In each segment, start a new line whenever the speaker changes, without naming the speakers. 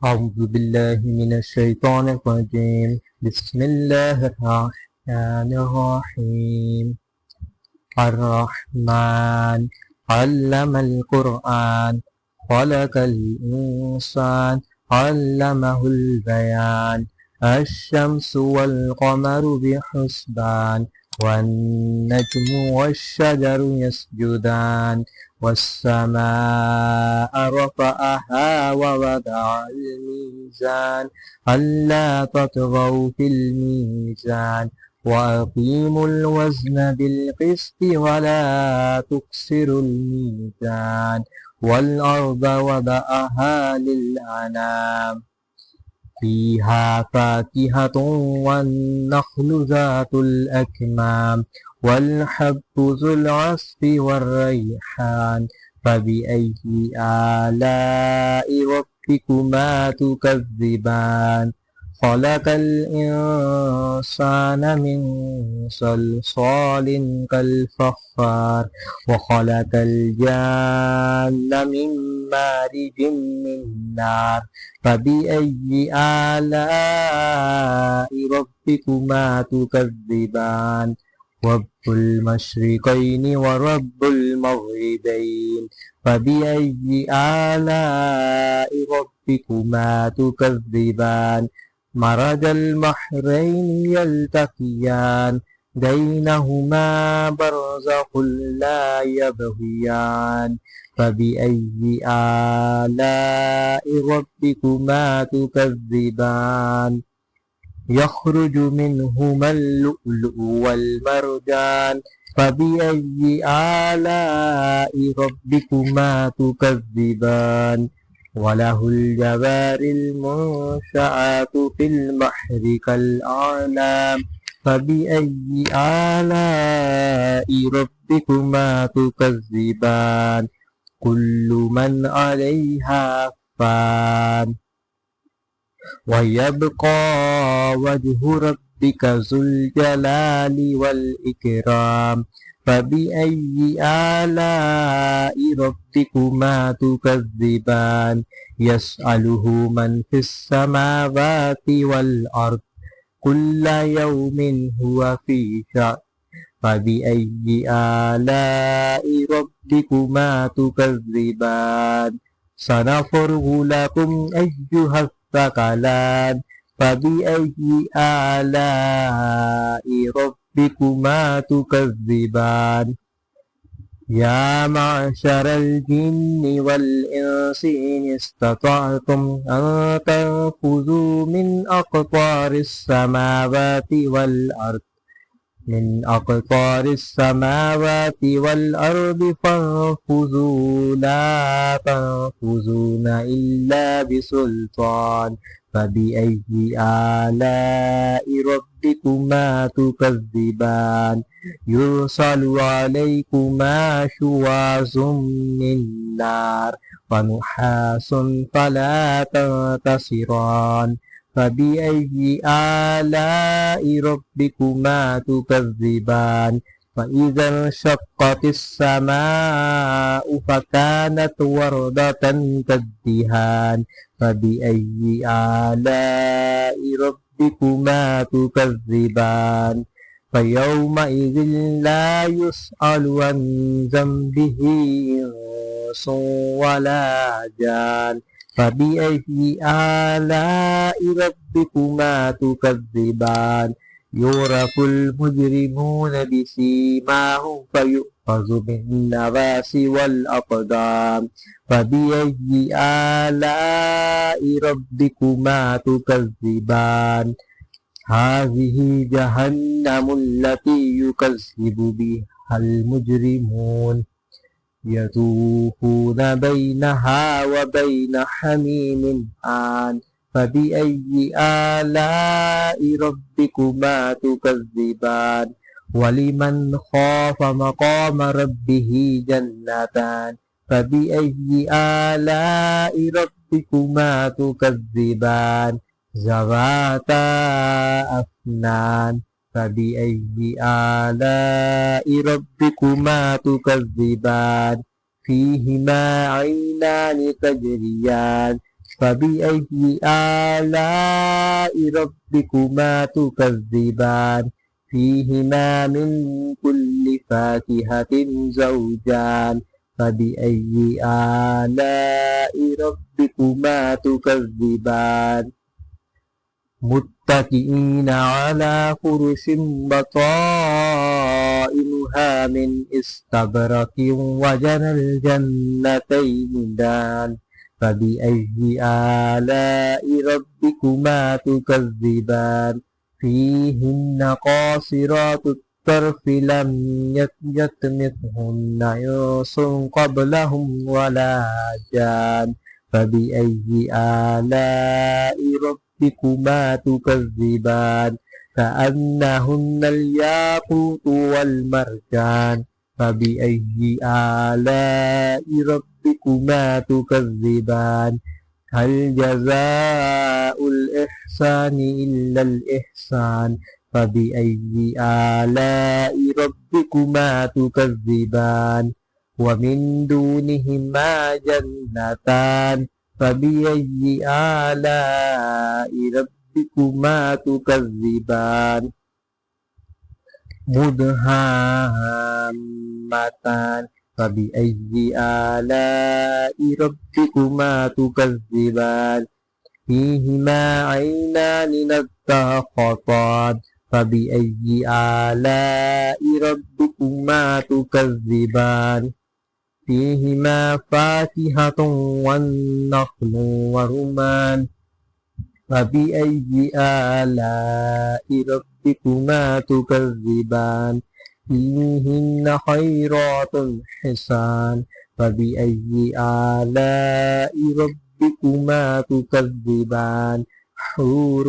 أعوذ بالله من الشيطان الرجيم. بسم الله الرحمن الرحيم. الرحمن علم القرآن خلق الإنسان علمه البيان. الشمس والقمر بحسبان والنجم والشجر يسجدان والسماء رفعها ووضع الميزان ألا تطغوا في الميزان وأقيموا الوزن بالقسط ولا تكسروا الميزان والأرض وضعها للأنام فيها فاكهة والنخل ذات الأكمام والحب ذو العصف والريحان فبأي آلاء ربكما تكذبان خلق الإنسان من صلصال كالفخار وخلق الجان من مارج من نار فبأي آلاء ربكما تكذبان رب المشرقين ورب المغربين فبأي آلاء ربكما تكذبان مرج البحرين يلتقيان بينهما برزخ لا يبغيان فبأي آلاء ربكما تكذبان يخرج منهما اللؤلؤ والمرجان فبأي آلاء ربكما تكذبان وله الجوار المنشآت في البحر كالأعلام فبأي آلاء ربكما تكذبان كل من عليها فان ويبقى وجه ربك ذو الجلال والإكرام فبأي آلاء ربكما تكذبان يسأله من في السماوات والأرض كل يوم هو في شأن فبأي آلاء ربكما تكذبان سنفرغ لكم أيها الثقلان فبأي آلاء ربكما تكذبان يا معشر الجن والإنس إن استطعتم أن تنفذوا من أقطار السماوات والأرض فانفذوا لا تنفذون إلا بسلطان فبأي آلاء ربكما تكذبان يرسل عليكما شواظ من نار ونحاس فلا تنتصران فبأي آلاء ربكما تكذبان فإذا انشقت السماء فكانت وردة كالدهان فبأي آلاء ربكما تكذبان فيومئذ لا يسأل عن ذنبه إنس ولا جان فبأي آلاء ربكما تكذبان يعرف المجرمون بسيماهم فيؤخذ بالنواصي والأقدام فبأي آلاء ربكما تكذبان هذه جهنم التي يكذب بها المجرمون يطوفون بينها وبين حميم آن فبأي آلاء ربكما تكذبان ولمن خاف مقام ربه جنتان فبأي آلاء ربكما تكذبان ذواتا أفنان فبأي آلاء ربكما تكذبان فيهما عينان تجريان فبأي آلاء ربكما تكذبان فيهما من كل فاكهة زوجان فبأي آلاء ربكما تكذبان متكئين على فرش بطائنها من استبرق وجنى الجنتين دان فبأي آلاء ربكما تكذبان فيهن قاصرات الطرف لم يطمثهن إنس قبلهم ولا جان فبأي آلاء ربكما تكذبان كأنهن الياقوت والمرجان فبأي آلاء ربكما تكذبان هل جزاء الإحسان إلا الإحسان فبأي آلاء ربكما تكذبان ومن دونهما جنتان فبأي آلاء ربكما تكذبان مدهامتان فبأي آلاء ربكما تكذبان فيهما عينان نضاختان فبأي آلاء ربكما تكذبان فيهما فاكهة والنخل ورمان فبأي آلاء ربكما تكذبان فيهن خيرات حسان فبأي آلاء ربكما تكذبان حور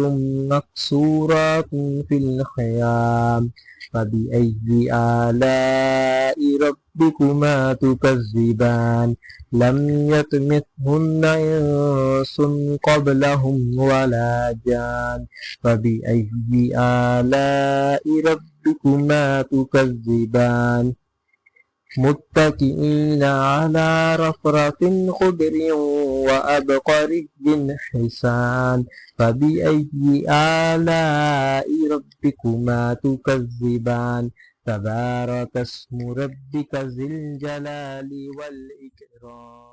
مقصورات في الخيام فبأي آلاء ربكما تكذبان لم يطمثهن إنس قبلهم ولا جان فبأي آلاء ربكما تكذبان متكئين على رفرف خضر وأبقري حسان فبأي آلاء ربكما تكذبان تبارك اسم ربك ذي الجلال والإكرام